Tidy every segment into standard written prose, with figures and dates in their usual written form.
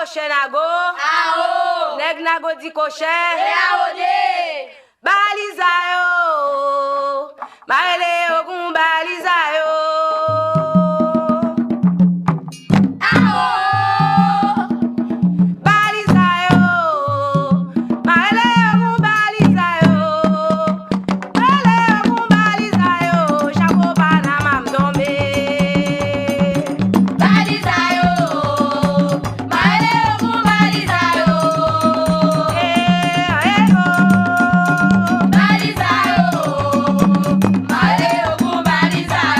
Nago, neg nago di coche, Balizay o, maele ogun Balizay o. Balizay o, maele ogun Balizay o. Maele ogun Balizay o, chako Panama m'dombe. Balizay o, maele ogun Balizay o. Balizay o, maele ogun Balizay o.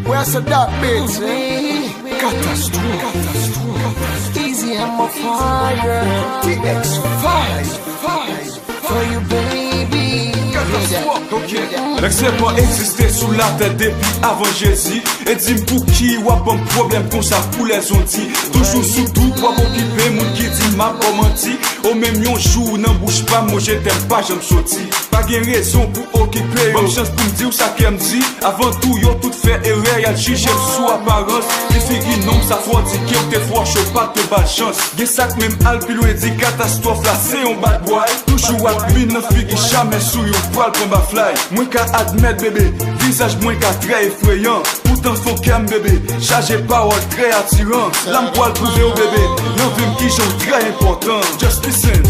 Where's the dark bitch? Catastrophe. Easy and my fire. TX5 for you, baby. Ok, l'excès pas existé sous la tête depuis avant Jésus. Et dis pour qui ou un problème comme ça pour les ondits. Toujours sous tout pour occuper mon qui dit m'a pas menti. Au même yon jour n'en bouge pas, moi je t'aime pas, j'aime sorti. Pas gain raison pour occuper, bonne chance pour me dire ça qu'elle me dit. Avant tout, yo tout fait erreur, y'a jugé sous apparence. Les filles non, ça faut dire qu'il y a des fois chaud, pas de bad chance. Y'a ça que même Alpilou et dit catastrophe là, c'est un bad boy. Toujours à pluie, neuf filles jamais sous yon poil pour ma fly. Moins qu'à admettre bébé, visage moins qu'à très effrayant. Pourtant faut qu'elle bébé, chargé parole très attirant. L'âme poil prouvé au bébé, non vim qui j'en très important. Just listen.